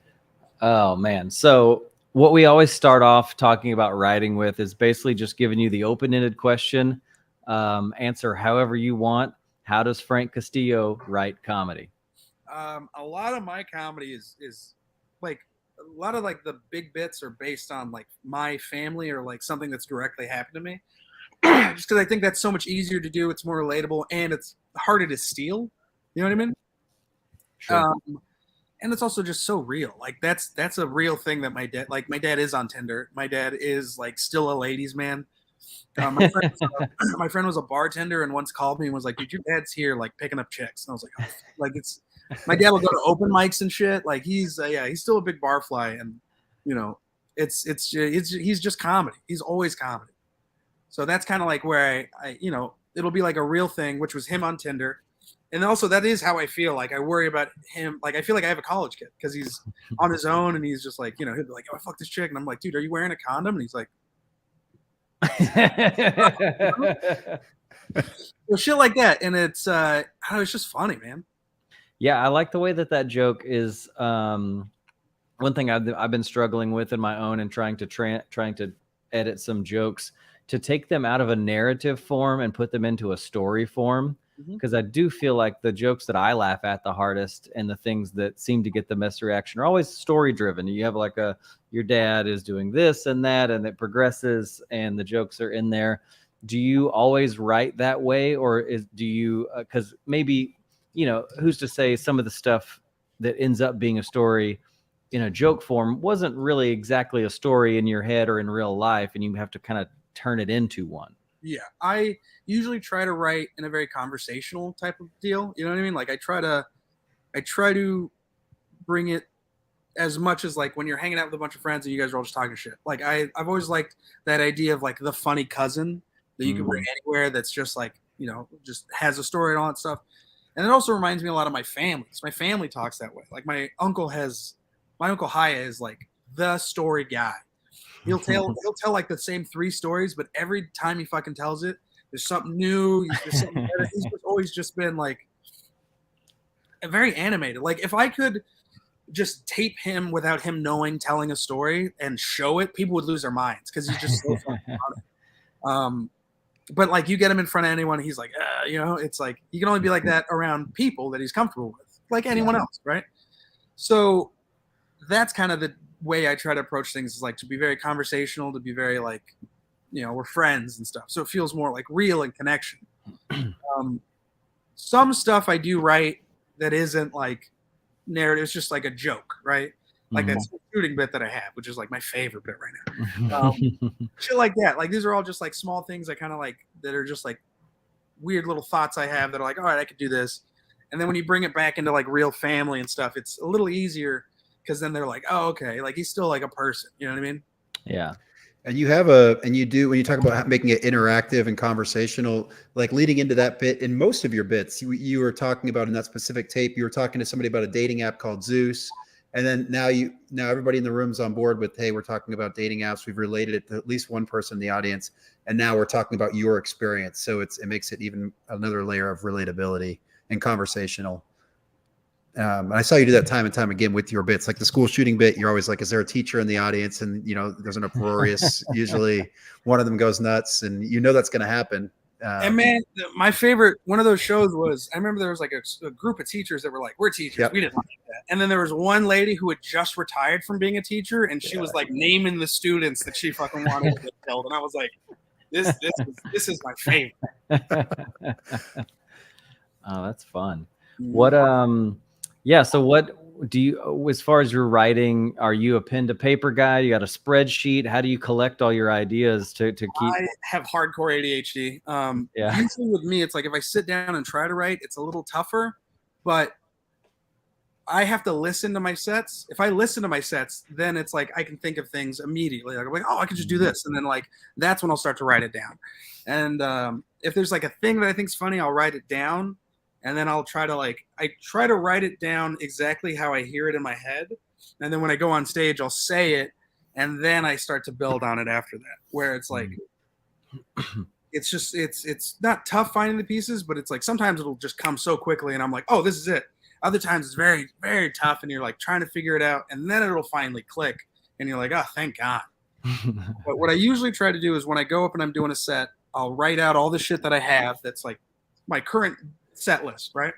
Oh, man. So what we always start off talking about writing with is basically just giving you the open-ended question. Answer however you want. How does Frank Castillo write comedy? A lot of my comedy is like a lot of like the big bits are based on like my family or like something that's directly happened to me. Just because I think that's so much easier to do. It's more relatable and it's harder to steal. You know what I mean? Sure. And it's also just so real. Like that's a real thing that my dad is on Tinder. My dad is like still a ladies' man. My friend was a bartender and once called me and was like, dude, your dad's here like picking up chicks. And I was like, oh, like it's my dad will go to open mics and shit. Like he's still a big barfly and he's just comedy. He's always comedy. So that's kind of like where I it'll be like a real thing, which was him on Tinder. And also that is how I feel. Like I worry about him. Like I feel like I have a college kid because he's on his own and he's just like, he'll be like, oh, I fuck this chick. And I'm like, dude, are you wearing a condom? And he's like, well, shit like that. And it's it's just funny, man. Yeah, I like the way that joke is. One thing I've been struggling with in my own and trying to edit some jokes to take them out of a narrative form and put them into a story form. Because I do feel like the jokes that I laugh at the hardest and the things that seem to get the best reaction are always story driven. You have like your dad is doing this and that, and it progresses and the jokes are in there. Do you always write that way, or do you, because maybe, who's to say some of the stuff that ends up being a story in a joke form wasn't really exactly a story in your head or in real life, and you have to kind of turn it into one? Yeah, I usually try to write in a very conversational type of deal. You know what I mean? Like I try to bring it as much as like when you're hanging out with a bunch of friends and you guys are all just talking shit. Like I've always liked that idea of like the funny cousin that you can bring anywhere that's just like, just has a story and all that stuff. And it also reminds me a lot of my family. So my family talks that way. Like my uncle Haya is like the story guy. He'll tell like the same 3 stories, but every time he fucking tells it, there's something new. There's something better. He's always just been like very animated. Like if I could just tape him without him knowing, telling a story and show it, people would lose their minds because he's just so funny. But like you get him in front of anyone, he's like, it's like you can only be like that around people that he's comfortable with, like anyone else, right? So that's kind of the way I try to approach things, is like to be very conversational, to be very like, we're friends and stuff. So it feels more like real and connection. Some stuff I do write that isn't like narrative, it's just like a joke, right? Like that shooting bit that I have, which is like my favorite bit right now. Shit like that. Like these are all just like small things I kind of like, that are just like weird little thoughts I have that are like, all right, I could do this. And then when you bring it back into like real family and stuff, it's a little easier, because then they're like, oh, okay, like he's still like a person. You know what I mean? Yeah. And you do, when you talk about making it interactive and conversational, like leading into that bit in most of your bits, you were talking about in that specific tape, you were talking to somebody about a dating app called Zeus. And then now everybody in the room's on board with, hey, we're talking about dating apps. We've related it to at least one person in the audience. And now we're talking about your experience. So it makes it even another layer of relatability and conversational. And I saw you do that time and time again with your bits, like the school shooting bit. You're always like, is there a teacher in the audience? And, there's an uproarious, usually one of them goes nuts, and that's going to happen. And man, my favorite one of those shows was, I remember there was like a group of teachers that were like, we're teachers. Yep. We didn't like that. And then there was one lady who had just retired from being a teacher, and she was like naming the students that she fucking wanted to get killed. And I was like, this is my favorite. Oh, that's fun. What, so what do you, as far as your writing, are you a pen to paper guy? You got a spreadsheet? How do you collect all your ideas to keep? I have hardcore ADHD. Usually with me, it's like if I sit down and try to write, it's a little tougher, but I have to listen to my sets. If I listen to my sets, then it's like I can think of things immediately. Like I'm like, oh, I could just do this. And then like, that's when I'll start to write it down. And if there's like a thing that I think is funny, I'll write it down. And then I'll try to write it down exactly how I hear it in my head. And then when I go on stage, I'll say it. And then I start to build on it after that, where it's like, it's not tough finding the pieces, but it's like, sometimes it'll just come so quickly and I'm like, oh, this is it. Other times it's very, very tough. And you're like trying to figure it out. And then it'll finally click. And you're like, oh, thank God. But what I usually try to do is when I go up and I'm doing a set, I'll write out all the shit that I have. That's like my current set list, right?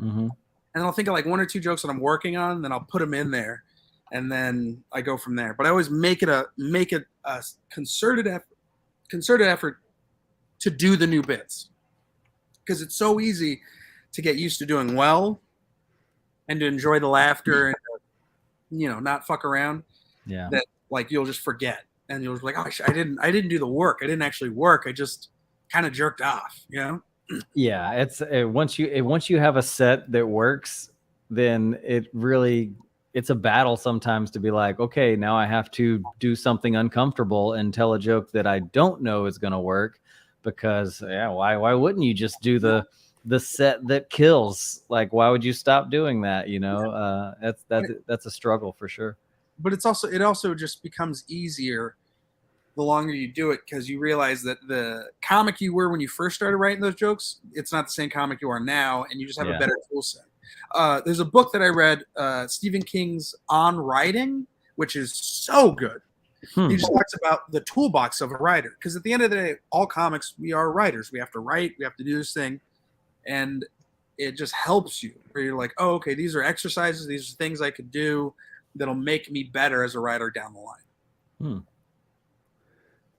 And I'll think of like one or two jokes that I'm working on, then I'll put them in there, and then I go from there. But I always make it a concerted effort to do the new bits, because it's so easy to get used to doing well and to enjoy the laughter and not fuck around. Yeah, that like you'll just forget, and you'll be like, oh, I didn't do the work. I didn't actually work. I just kind of jerked off, Yeah, it's once you have a set that works, then it's a battle sometimes to be like, okay, now I have to do something uncomfortable and tell a joke that I don't know is going to work, because why wouldn't you just do the set that kills? Like, why would you stop doing that? That's a struggle for sure. But it also just becomes easier the longer you do it, because you realize that the comic you were when you first started writing those jokes, it's not the same comic you are now, and you just have a better tool set. There's a book that I read, Stephen King's On Writing, which is so good. He just talks about the toolbox of a writer, because at the end of the day, all comics, we are writers. We have to write, we have to do this thing, and it just helps you, where you're like, oh, okay, these are exercises, these are things I could do that'll make me better as a writer down the line.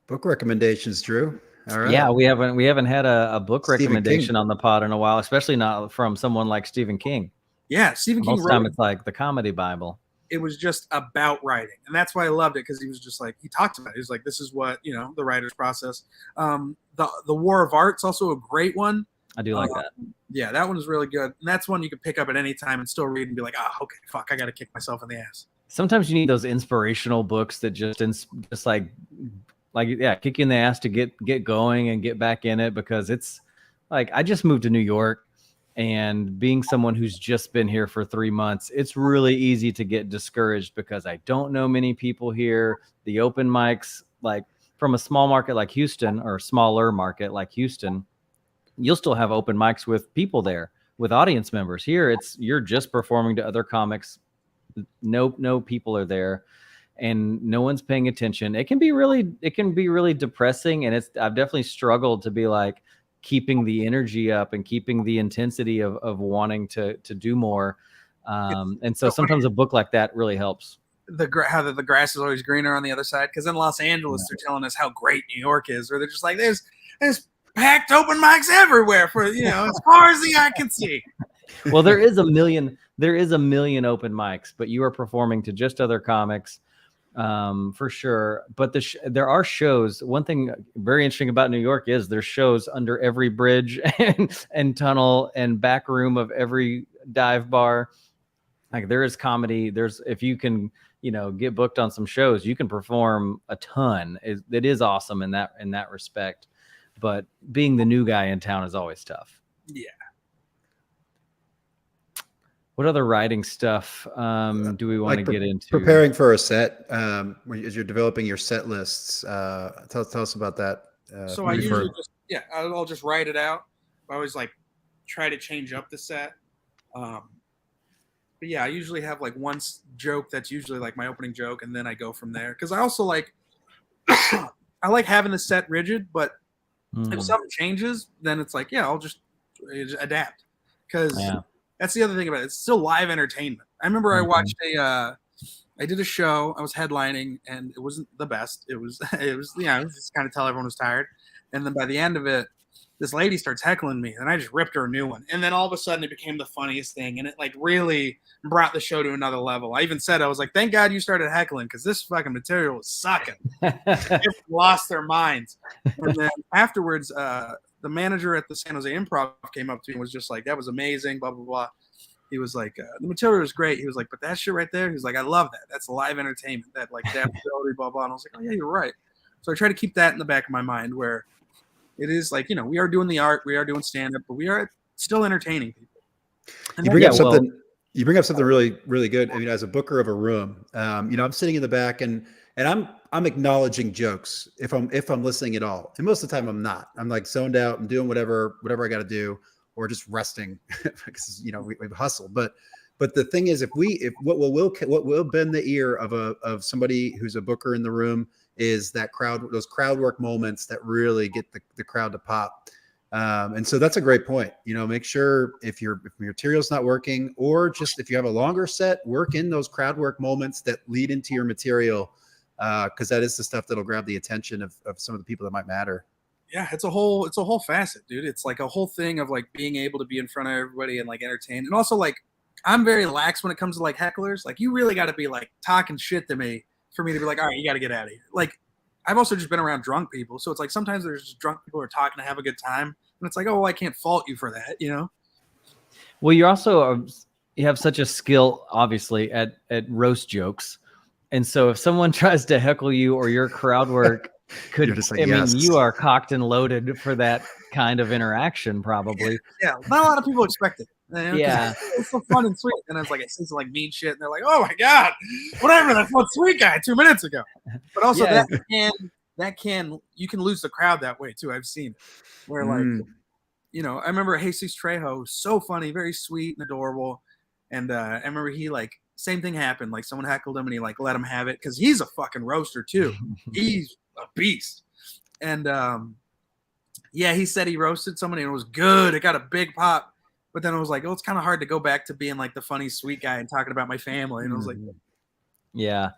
Book recommendations, Drew. All right. Yeah, we haven't had a book recommendation on the pod in a while, especially not from someone like Stephen King. Yeah, Stephen King. Most time it's like the comedy Bible. It was just about writing, and that's why I loved it, because he was just like, he talked about it. He was like, this is what the writer's process. The War of Art's also a great one. I do like that. Yeah, that one is really good, and that's one you can pick up at any time and still read and be like, okay, fuck, I got to kick myself in the ass. Sometimes you need those inspirational books that just like kick you in the ass to get going and get back in it, because it's like, I just moved to New York, and being someone who's just been here for 3 months, it's really easy to get discouraged because I don't know many people here. The open mics, like from a small market like Houston, or smaller market like Houston, you'll still have open mics with people there, with audience members. Here you're just performing to other comics. No people are there, and no one's paying attention. It can be really depressing, and I've definitely struggled to be like keeping the energy up and keeping the intensity of wanting to do more. And so sometimes a book like that really helps. the grass is always greener on the other side. Because in Los Angeles, they're telling us how great New York is, or they're just like, there's packed open mics everywhere for as far as the eye can see. Well, there is a million open mics, but you are performing to just other comics, for sure. But there are shows. One thing very interesting about New York is there's shows under every bridge and tunnel and back room of every dive bar. Like there is comedy. If you can, get booked on some shows, you can perform a ton. It is awesome in that respect. But being the new guy in town is always tough. Yeah. What other writing stuff do we want to get into? Preparing for a set, as you're developing your set lists. Tell us about that. So I usually I'll just write it out. I always try to change up the set. But yeah, I usually have one joke that's usually my opening joke, and then I go from there. Because I also I like having the set rigid, but if something changes, then it's I'll just adapt. Because that's the other thing about it. It's still live entertainment. I remember I watched I did a show. I was headlining, and it wasn't the best. It was just kind of tell everyone was tired. And then by the end of it, this lady starts heckling me, and I just ripped her a new one. And then all of a sudden, it became the funniest thing, and it really brought the show to another level. I even said, I was like, "Thank God you started heckling, because this fucking material was sucking." They lost their minds. And then afterwards, the manager at the San Jose Improv came up to me and was just like, "That was amazing, blah, blah, blah." He was like, "The material is great." He was like, "But that shit right there," he was like, "I love that. That's live entertainment, that adaptability, blah, blah." And I was like, "Oh, yeah, you're right." So I try to keep that in the back of my mind, where it is we are doing the art, we are doing stand-up, but we are still entertaining people. And you bring up something really, really good. I mean, as a booker of a room, I'm sitting in the back and I'm acknowledging jokes if I'm listening at all. And most of the time I'm not. I'm zoned out. I'm doing whatever I got to do, or just resting because we've hustled. But the thing is, what will bend the ear of somebody who's a booker in the room is those crowd work moments that really get the crowd to pop. And so that's a great point. Make sure if your material's not working, or just if you have a longer set, work in those crowd work moments that lead into your material. Because that is the stuff that'll grab the attention of some of the people that might matter. Yeah, it's a whole facet, dude. It's a whole thing of being able to be in front of everybody and entertain. And also I'm very lax when it comes to hecklers. You really got to be talking shit to me for me to be all right, you got to get out of here. I've also just been around drunk people, so it's sometimes there's just drunk people who are talking to have a good time, and it's oh, well, I can't fault you for that, Well, you're also you have such a skill, obviously, at roast jokes. And so if someone tries to heckle you or your crowd work you are cocked and loaded for that kind of interaction, probably. Yeah, not a lot of people expect it. Yeah. It's so fun and sweet. And it's it says mean shit, and they're like, "Oh my God, whatever, that one sweet guy 2 minutes ago." But also that can you can lose the crowd that way too. I've seen it. Where I remember Jesus Trejo was so funny, very sweet and adorable. And I remember he same thing happened. Someone heckled him, and he let him have it, because he's a fucking roaster too. He's a beast. And he said he roasted somebody and it was good. It got a big pop. But then it was it's kind of hard to go back to being the funny sweet guy and talking about my family. And I was yeah,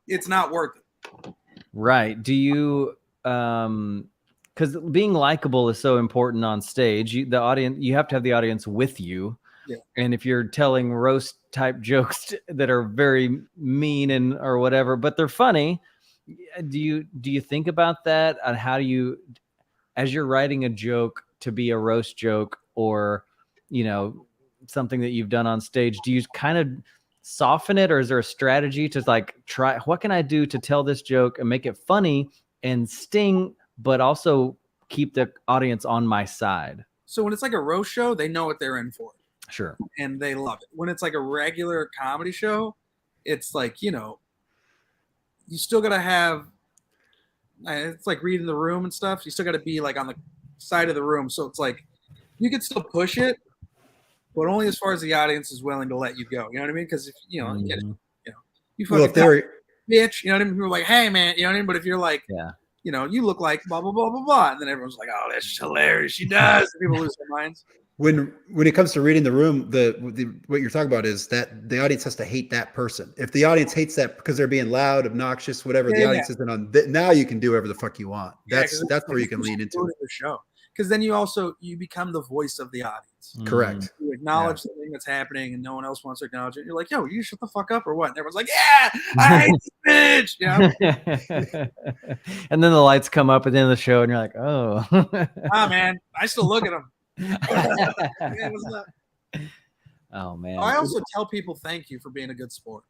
it's not worth it. Right. Do you because being likable is so important on stage. You have to have the audience with you. Yeah. And if you're telling roast type jokes that are very mean or whatever, but they're funny, do you think about that? And how do you, as you're writing a joke to be a roast joke, or something that you've done on stage, do you kind of soften it, or is there a strategy to try, what can I do to tell this joke and make it funny and sting, but also keep the audience on my side? So when it's a roast show, they know what they're in for. Sure. And they love it. When it's a regular comedy show, it's you still got to have, it's reading the room and stuff. You still got to be on the side of the room. So it's you can still push it, but only as far as the audience is willing to let you go. You know what I mean? Because if you fucking bitch, you know what I mean? People are "Hey man," you know what I mean? But if you're you look like blah blah blah blah blah, and then everyone's "Oh, that's hilarious. She does." And people lose their minds. when it comes to reading the room, what you're talking about is that the audience has to hate that person. If the audience hates that because they're being loud, obnoxious, whatever, the audience isn't on. Now you can do whatever the fuck you want. That's where you can lean into it. The show, because then you become the voice of the audience. Correct. You acknowledge the thing that's happening, and no one else wants to acknowledge it. You're like, yo, you shut the fuck up or what? And everyone's like, yeah, I hate this bitch. Yeah. And then the lights come up at the end of the show, and you're like, oh, man, I still look at them. Oh man! I also tell people thank you for being a good sport.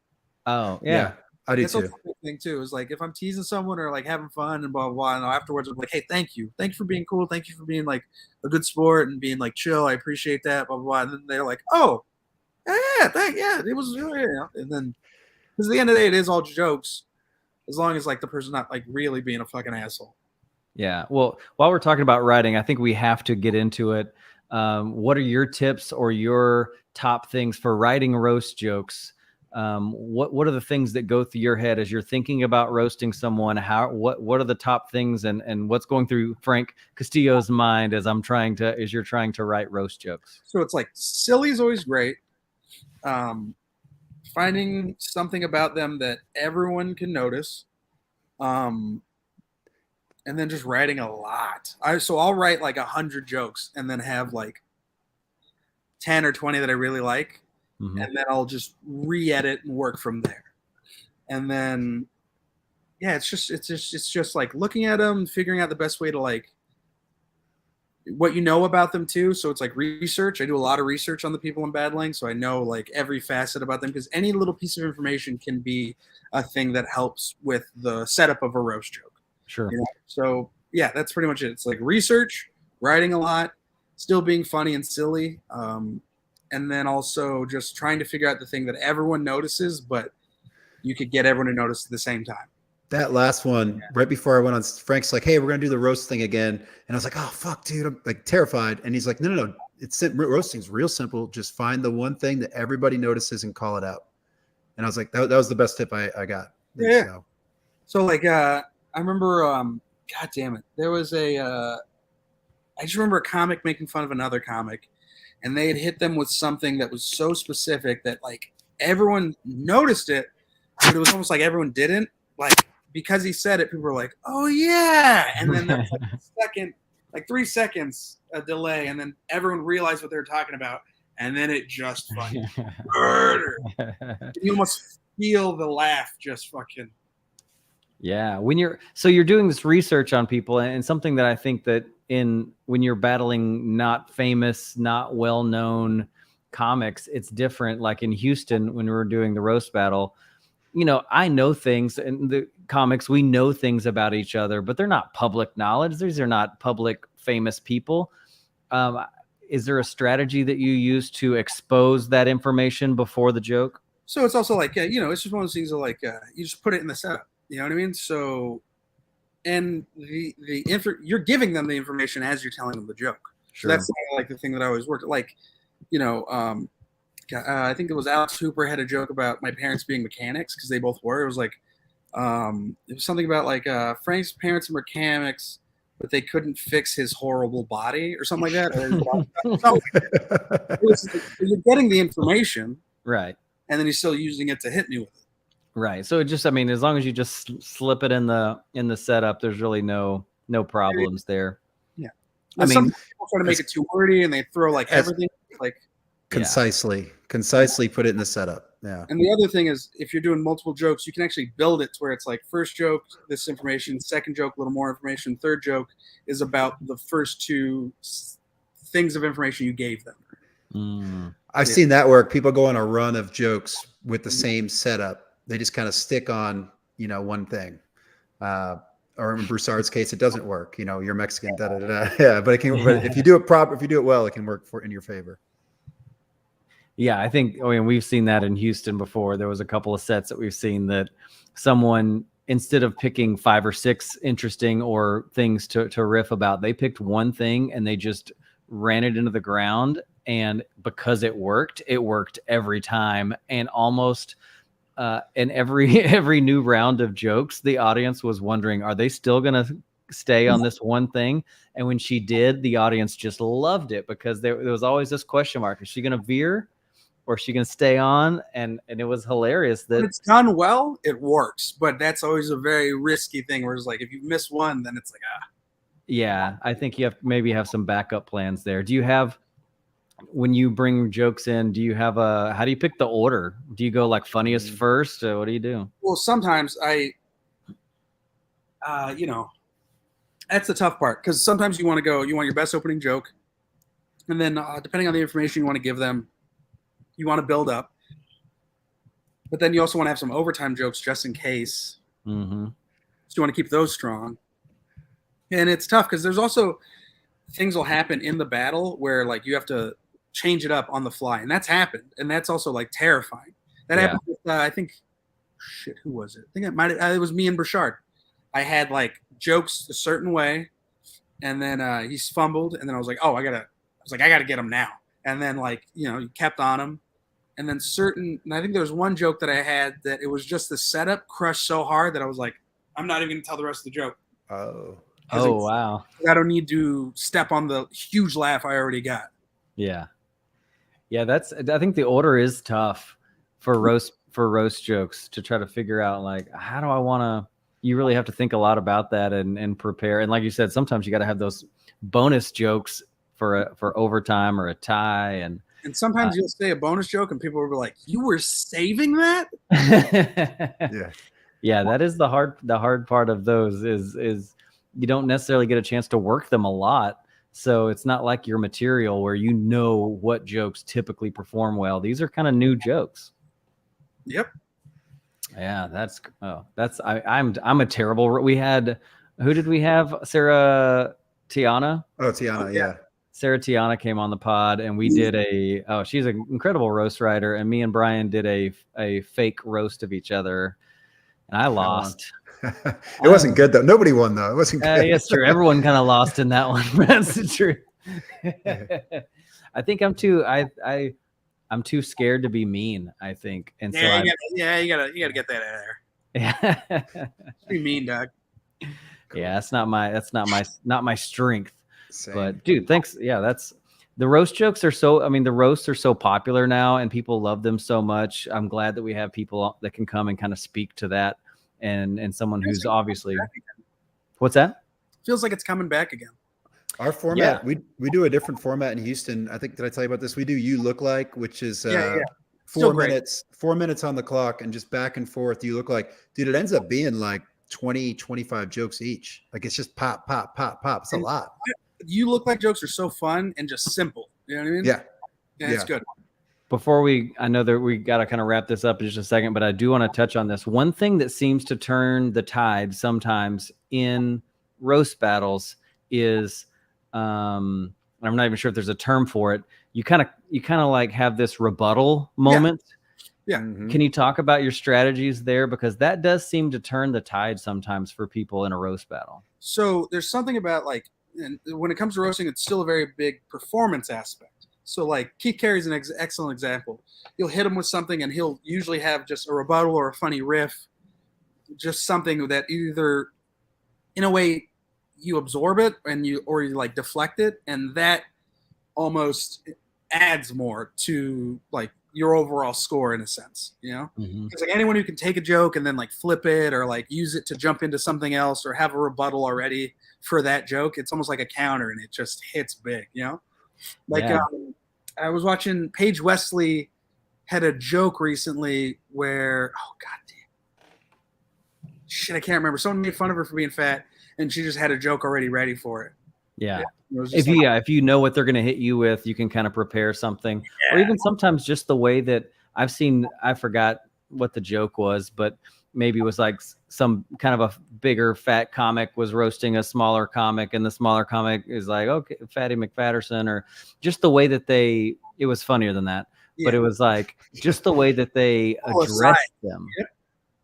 Oh yeah, I do That's too. a big thing too. Is like if I'm teasing someone or like having fun and blah blah blah, and afterwards I'm like, hey, thank you for being cool, thank you for being like a good sport and being like chill. I appreciate that, blah blah blah. And then they're like, oh, yeah, it was really, and then because at the end of the day, it is all jokes, as long as like the person's not like really being a fucking asshole. Yeah. Well, while we're talking about writing, I think we have to get into it. What are your tips or your top things for writing roast jokes? What are the things that go through your head as you're thinking about roasting someone? What are the top things and what's going through Frank Castillo's mind as you're trying to write roast jokes? So it's like silly is always great. Finding something about them that everyone can notice. And then just writing a lot. I'll write like 100 jokes and then have like 10 or 20 that I really like. Mm-hmm. And then I'll just re-edit and work from there. And then, yeah, it's just like looking at them, figuring out the best way to like what you know about them too. So it's like research. I do a lot of research on the people I'm battling. So I know like every facet about them because any little piece of information can be a thing that helps with the setup of a roast joke. Sure. You know? So yeah, that's pretty much it. It's like research, writing a lot, still being funny and silly, and then also just trying to figure out the thing that everyone notices, but you could get everyone to notice at the same time. That last one, right before I went on, Frank's like, "Hey, we're gonna do the roast thing again," and I was like, "Oh fuck, dude!" I'm like terrified, and he's like, "No, roasting's real simple. Just find the one thing that everybody notices and call it out." And I was like, "That was the best tip I got." Yeah. So like, I remember, God damn it, there was I just remember a comic making fun of another comic, and they had hit them with something that was so specific that like everyone noticed it, but it was almost like everyone didn't. Like because he said it, people were like, "Oh yeah," and then there was like 3 seconds a delay, and then everyone realized what they were talking about, and then it just fucking murdered. You almost feel the laugh just fucking. Yeah, when you're doing this research on people, and something that I think that when you're battling not famous, not well-known comics, it's different. Like in Houston, when we were doing the roast battle, you know, I know things in the comics, we know things about each other, but they're not public knowledge. These are not public famous people. Is there a strategy that you use to expose that information before the joke? So it's also like, you know, it's just one of those things that like, you just put it in the setup. You know what I mean? So, and you're giving them the information as you're telling them the joke. Sure. So that's like the thing that I always worked. Like, you know, I think it was Alex Hooper had a joke about my parents being mechanics because they both were. It was like, it was something about like Frank's parents were mechanics, but they couldn't fix his horrible body or something like that. You're getting the information, right? And then you're still using it to hit me with it. Right. So it just, I mean, as long as you just slip it in the setup, there's really no problems there. Yeah. I mean, some people try to make it too wordy and they throw like everything like concisely put it in the setup. Yeah. And the other thing is if you're doing multiple jokes, you can actually build it to where it's like first joke, this information, second joke, a little more information, third joke is about the first two things of information you gave them. I've seen that work. People go on a run of jokes with the same setup. They just kind of stick on, you know, one thing. Or in Broussard's case, it doesn't work. You know, you're Mexican, da da da. Yeah, but it can. But if you do it proper, if you do it well, it can work in your favor. Yeah, I think. I mean, we've seen that in Houston before. There was a couple of sets that we've seen that someone, instead of picking 5 or 6 interesting or things to riff about, they picked one thing and they just ran it into the ground. And because it worked every time, and almost. And every new round of jokes, the audience was wondering, are they still going to stay on this one thing. And when she did, the audience just loved it because there was always this question mark: is she going to veer, or is she going to stay on? And it was hilarious that When it's done well, it works. But that's always a very risky thing. Where it's like if you miss one, then it's like yeah, I think you have maybe have some backup plans there. Do you have, when you bring jokes in, do you have how do you pick the order? Do you go like funniest first? Or what do you do? Well, sometimes that's the tough part because sometimes you want your best opening joke, and then depending on the information you want to give them, you want to build up, but then you also want to have some overtime jokes just in case. Mm-hmm. So you want to keep those strong, and it's tough because there's also things will happen in the battle where like you have to change it up on the fly, and that's happened, and that's also like terrifying. That happened with I think, who was it? I think it was me and Burchard. I had like jokes a certain way, and then he's fumbled, and then I was like, I gotta get him now, and then like you kept on him, and then and I think there was one joke that I had that it was just the setup crushed so hard that I was like, I'm not even gonna tell the rest of the joke. Oh wow! I don't need to step on the huge laugh I already got. Yeah. I think the order is tough for roast jokes to try to figure out like how do I want to. You really have to think a lot about that and prepare. And like you said, sometimes you got to have those bonus jokes for overtime or a tie. And sometimes you'll say a bonus joke and people will be like, "You were saving that?" Yeah, that is the hard part of those is you don't necessarily get a chance to work them a lot. So it's not like your material where you know what jokes typically perform well. These are kind of new jokes. Yep. Yeah, I'm a terrible. We had, who did we have? Sarah Tiana. Oh, Tiana, yeah. Sarah Tiana came on the pod, and we did she's an incredible roast writer, and me and Brian did a fake roast of each other, and I lost. It wasn't good though. Nobody won though. It wasn't good. Yes, true. Everyone kind of lost in that one. That's the truth. I think I'm too scared to be mean, I think. And you gotta get that out of there. Yeah. Be mean, Doug. Yeah, that's not my strength. Same. But dude, thanks. Yeah, the roast jokes are the roasts are so popular now and people love them so much. I'm glad that we have people that can come and kind of speak to that and someone who's obviously. What's that? Feels like it's coming back again. Our format, we do a different format in Houston. I think, did I tell you about this? We do You Look Like, which is 4 minutes on the clock and just back and forth. You look like, dude, it ends up being like 20, 25 jokes each. Like it's just pop, pop, pop, pop. It's a lot. You Look Like jokes are so fun and just simple. You know what I mean? Yeah. It's good. Before I know that we got to kind of wrap this up in just a second, but I do want to touch on this. One thing that seems to turn the tide sometimes in roast battles is, I'm not even sure if there's a term for it. You kind of like have this rebuttal moment. Yeah. Mm-hmm. Can you talk about your strategies there? Because that does seem to turn the tide sometimes for people in a roast battle. So there's something about like, and when it comes to roasting, it's still a very big performance aspect. So like Keith Carey's an excellent example. You'll hit him with something and he'll usually have just a rebuttal or a funny riff, just something that either in a way you absorb it or you like deflect it. And that almost adds more to like your overall score in a sense, you know? Mm-hmm. It's like anyone who can take a joke and then like flip it or like use it to jump into something else or have a rebuttal already for that joke. It's almost like a counter and it just hits big, you know? Like I was watching Paige Wesley had a joke recently where, I can't remember. Someone made fun of her for being fat and she just had a joke already ready for it. Yeah. If you know what they're going to hit you with, you can kind of prepare something. Or even sometimes just the way that I've seen, I forgot what the joke was, but maybe it was like some kind of a bigger fat comic was roasting a smaller comic and the smaller comic is like, okay, Fatty McFatterson, or just the way that it was funnier than that. Yeah. But it was like just the way that they addressed them.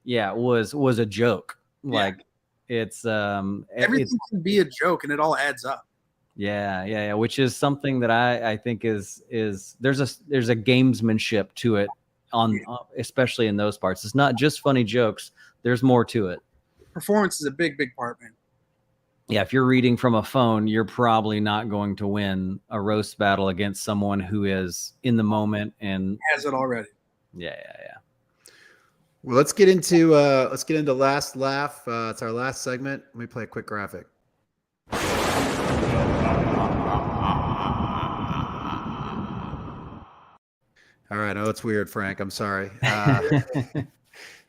Yep. Was a joke. Yeah. Like it's everything can be a joke and it all adds up. Yeah. Which is something that I think is there's a gamesmanship to it especially in those parts. It's not just funny jokes. There's more to it. Performance is a big part, man. yeah, if you're reading from a phone, you're probably not going to win a roast battle against someone who is in the moment and Has it already. yeah. Well, let's get into last laugh. It's our last segment. Let me play a quick graphic. All right, oh, it's weird, Frank. I'm sorry.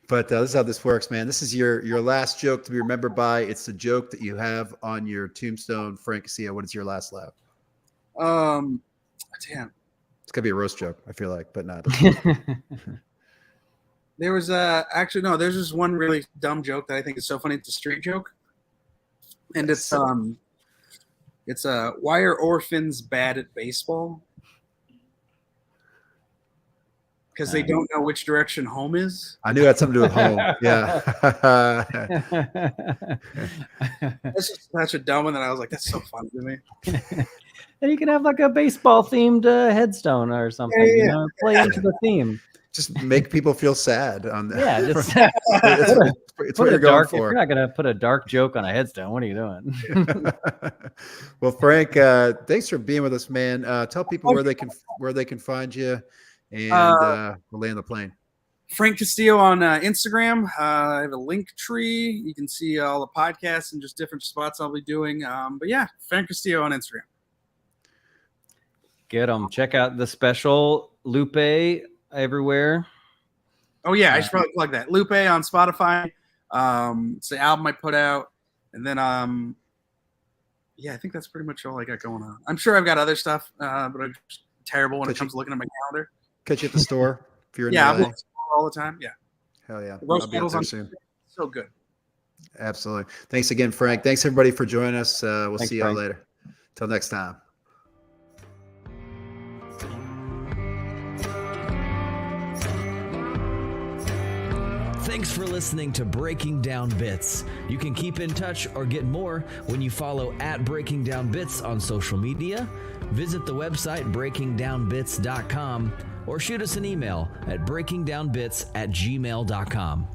But this is how this works, man. This is your last joke to be remembered by. It's the joke that you have on your tombstone. Frank Castillo, what is your last laugh? Damn. It's gonna be a roast joke, I feel like, but not. There was actually no. There's just one really dumb joke that I think is so funny. It's a street joke, and it's why are orphans bad at baseball? Because they don't know which direction home is. I knew it had something to do with home. Yeah. That's just such a dumb one that I was like, that's so funny to me. And you can have like a baseball themed headstone or something. Yeah. You know, play into the theme. Just make people feel sad on that. Yeah, just it's what you're going for. If you're not going to put a dark joke on a headstone, what are you doing? Well, Frank, thanks for being with us, man. Tell people where they can find you, and we'll land the plane. Frank Castillo on Instagram. I have a link tree. You can see all the podcasts and just different spots I'll be doing. But yeah, Frank Castillo on Instagram. Get them. Check out the special Lupe everywhere. Oh yeah, I should probably plug that. Lupe on Spotify. It's the album I put out, and then yeah, I think that's pretty much all I got going on. I'm sure I've got other stuff, but I'm just terrible when it comes to looking at my calendar. Catch you at the store if you're in Yeah, LA. I'm looking all the time. Yeah. Hell yeah. Roast I'll be out battles there on soon. So good. Absolutely. Thanks again, Frank. Thanks everybody for joining us. We'll Thanks, see y'all Frank. later. Till next time. Thanks for listening to Breaking Down Bits. You can keep in touch or get more when you follow @Breaking Down Bits on social media, visit the website breakingdownbits.com, or shoot us an email at breakingdownbits@gmail.com.